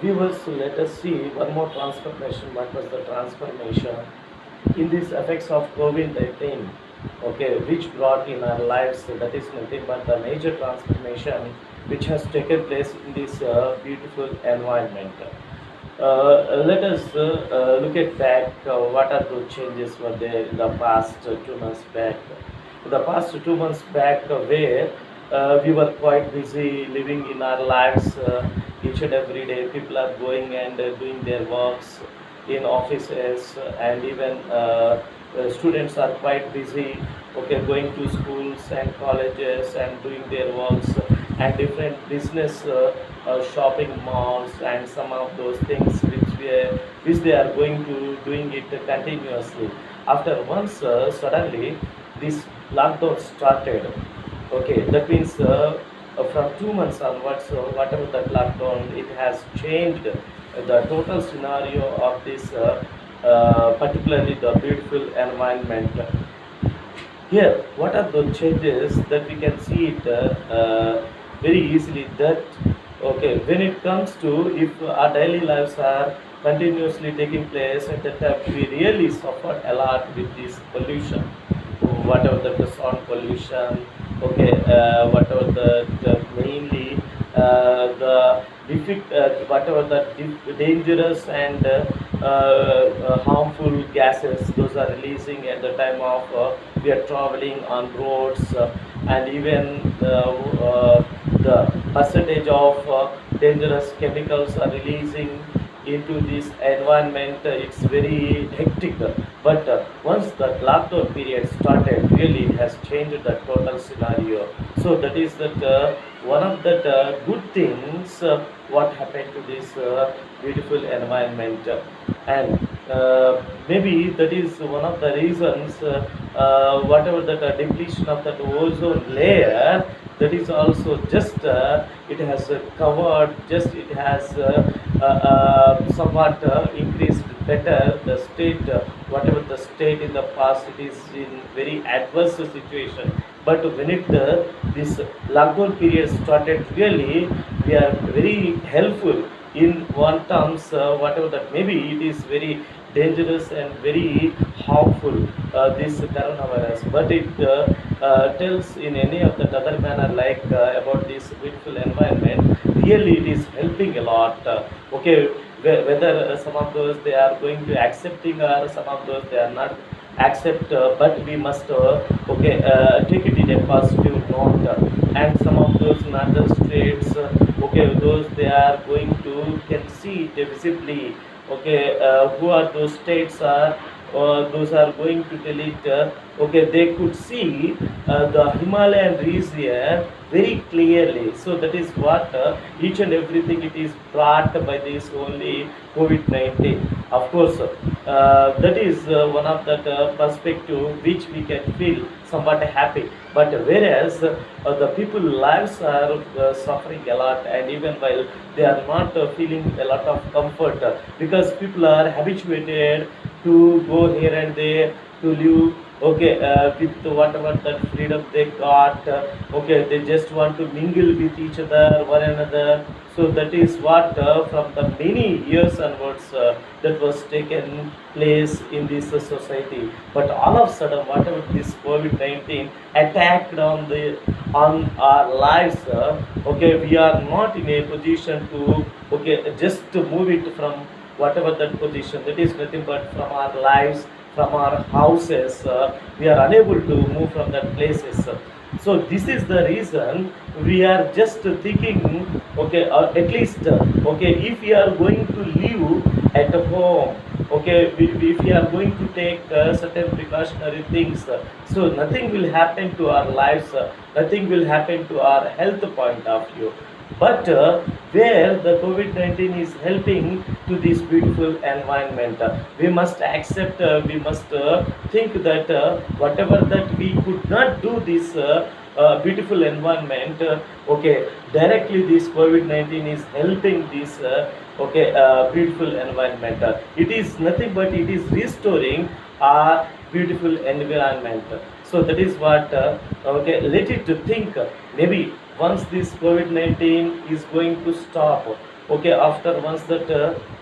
Viewers, let us see one more transformation. What was the transformation in these effects of COVID-19? Okay, which brought in our lives, that is nothing but the major transformation which has taken place in this beautiful environment. Let us look at back what are the changes were there in the past 2 months back. The past 2 months back, where we were quite busy living in our lives each and every day. People are going and doing their works in offices, and even students are quite busy, okay, going to schools and colleges and doing their works, and different business shopping malls and some of those things which they are going to doing it continuously. After once suddenly this lockdown started. Okay, that means from 2 months onwards, whatever that lockdown, it has changed the total scenario of this, particularly the beautiful environment. Here, what are the changes that we can see it very easily? That okay, when it comes to if our daily lives are continuously taking place, at that time we really suffer a lot with this pollution, whatever the sound pollution, okay, whatever the mainly the whatever the dangerous and harmful gases those are releasing at the time of we are traveling on roads, and even the percentage of dangerous chemicals are releasing into this environment, it's very hectic. But once the lockdown period started, really it has changed the total scenario. So that is that one of the good things what happened to this beautiful environment. And maybe that is one of the reasons, whatever that depletion of that ozone layer, that is also just it has covered, just it has somewhat increased better the state, whatever the state in the past, it is in very adverse situation. But when it this lockdown period started, really we are very helpful in one terms, whatever that maybe it is very dangerous and very harmful, this coronavirus, but it tells in any of the other manner like about this beautiful environment, really it is helping a lot. Okay, whether some of those they are going to accepting or some of those they are not accept, but we must okay, take it in a positive note. And some of those in other states, okay, those they are going to can see it visibly. Okay, who are those states are, those are going to tell it, okay, they could see the Himalayan region very clearly. So that is what each and everything it is brought by this only COVID-19. Of course, that is one of that perspective which we can feel somewhat happy. But whereas the people lives are suffering a lot, and even while they are not feeling a lot of comfort, because people are habituated to go here and there to live, okay, with whatever that freedom they got, okay, they just want to mingle with each other, one another. So that is what from the many years onwards that was taken place in this society. But all of a sudden, whatever this COVID-19 attacked on our lives, okay, we are not in a position to, okay, just to move it from whatever that position, that is nothing but from our lives, from our houses, we are unable to move from that places. So this is the reason we are just thinking, okay, or at least okay, if we are going to live at home, okay, if we are going to take certain precautionary things, so nothing will happen to our lives, nothing will happen to our health point of view. But where the COVID-19 is helping to this beautiful environment, we must accept, we must think that whatever that we could not do this beautiful environment, okay, directly this COVID-19 is helping this okay, beautiful environment. It is nothing but it is restoring our beautiful environment. So that is what okay, let it to think, maybe once this COVID-19 is going to stop, okay, after once that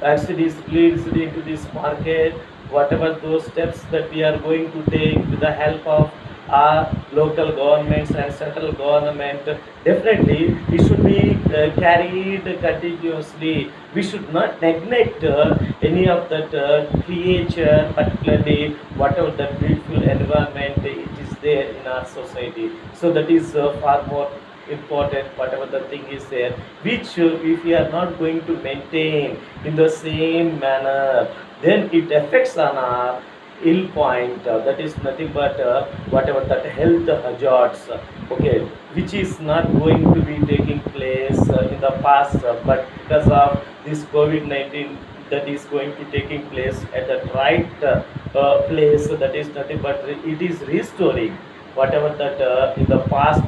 vaccine is released into this market, whatever those steps that we are going to take with the help of our local governments and central government, definitely it should be carried continuously. We should not neglect any of that creature, particularly whatever the beautiful environment it is there in our society. So that is far more important, whatever the thing is there, which if we are not going to maintain in the same manner, then it affects on our ill point, that is nothing but whatever that health hazards, okay, which is not going to be taking place in the past, but because of this COVID-19, that is going to taking place at the right place, that is nothing but it is restoring whatever that in the past,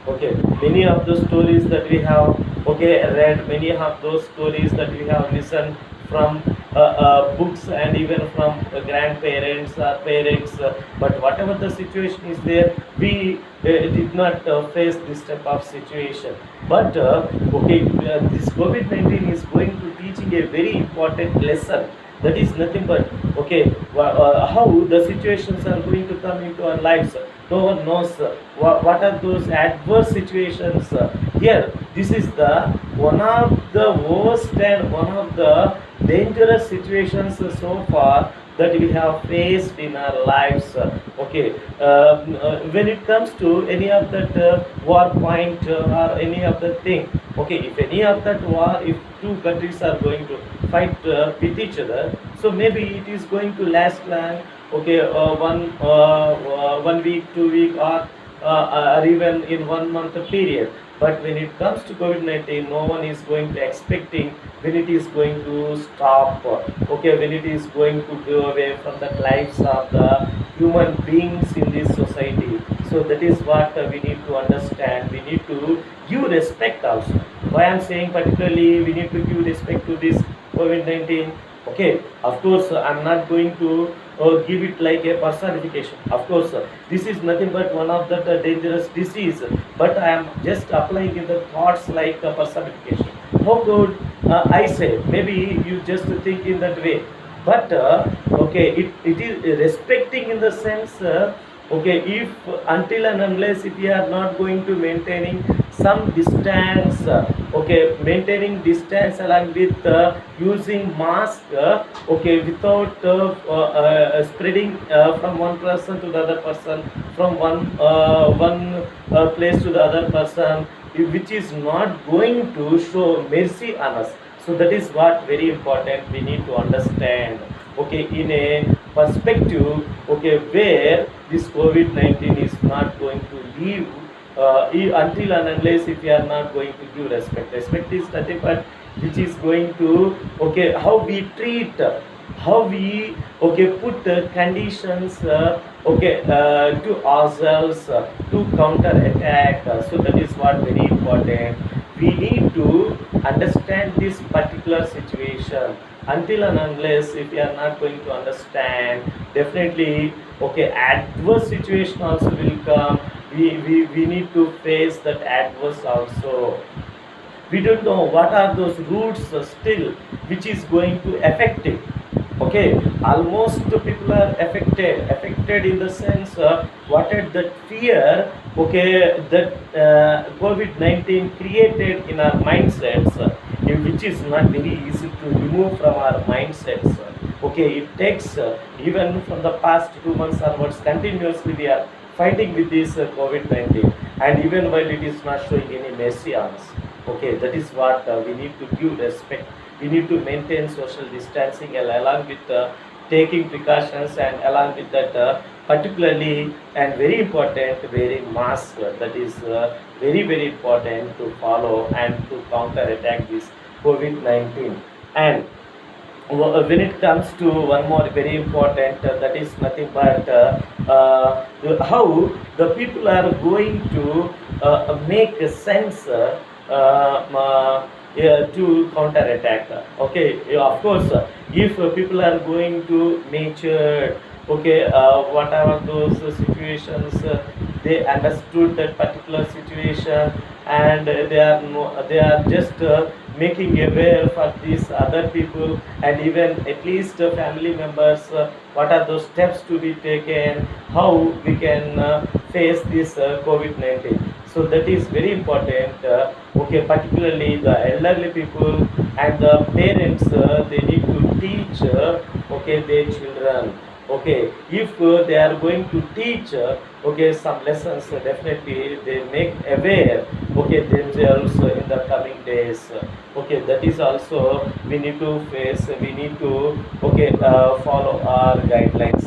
okay, many of the stories that we have, okay, read, many of those stories that we have listened from books and even from grandparents or parents, but whatever the situation is there, we did not face this type of situation. But okay, this COVID-19 is going to teaching a very important lesson, that is nothing but, okay, how the situations are going to come into our lives. No one knows what are those adverse situations here. This is the one of the worst and one of the dangerous situations so far that we have faced in our lives. Okay, when it comes to any of that war point or any of the thing, okay, if any of that war, if two countries are going to fight with each other, so maybe it is going to last long, okay, 1 week, 2 week, or even in 1 month period. But when it comes to COVID-19, no one is going to expecting when it is going to stop, okay, when it is going to go away from the lives of the human beings in this society. So that is what we need to understand. We need to give respect also. Why I'm saying particularly we need to give respect to this COVID-19. Okay, of course, I'm not going to give it like a personification. Of course, this is nothing but one of the dangerous disease, but I am just applying in the thoughts like a personification. How could I say? Maybe you just think in that way, but okay, it is respecting in the sense. Okay, if until and unless if we are not going to maintaining some distance, okay, maintaining distance along with using mask, okay, without spreading from one person to the other person, from one place to the other person, which is not going to show mercy on us. So that is what very important we need to understand, okay, in a perspective, okay, where this COVID-19 is not going to leave until and unless if we are not going to give respect. Respect is nothing but which is going to, okay, how we treat, how we, okay, put conditions, okay, to ourselves to counter attack. So that is what very important. We need to understand this particular situation. Until and unless if we are not going to understand, definitely, okay, adverse situation also will come. We need to face that adverse also. We don't know what are those roots still which is going to affect it. Okay, almost the people are affected in the sense what are that fear, okay, that COVID-19 created in our mindsets, which is not very easy to remove from our mindsets. Okay, it takes even from the past 2 months onwards continuously we are fighting with this COVID-19, and even while it is not showing any mercy on us. Okay, that is what we need to give respect. We need to maintain social distancing along with taking precautions, and along with that particularly and very important wearing mask. That is very important to follow and to counter attack this COVID-19. And when it comes to one more very important, that is nothing but how the people are going to make a sense yeah, to counter attack. Okay, yeah, of course, if people are going to nature, okay, whatever those situations, they understood that particular situation, and they are no, they are just making aware for these other people, and even at least family members, what are those steps to be taken, how we can face this COVID-19. So that is very important. Okay, particularly the elderly people and the parents, they need to teach okay, their children. Okay, if they are going to teach okay, some lessons, definitely they make aware okay, themselves in the coming days. Okay, that is also we need to face, we need to okay, follow our guidelines.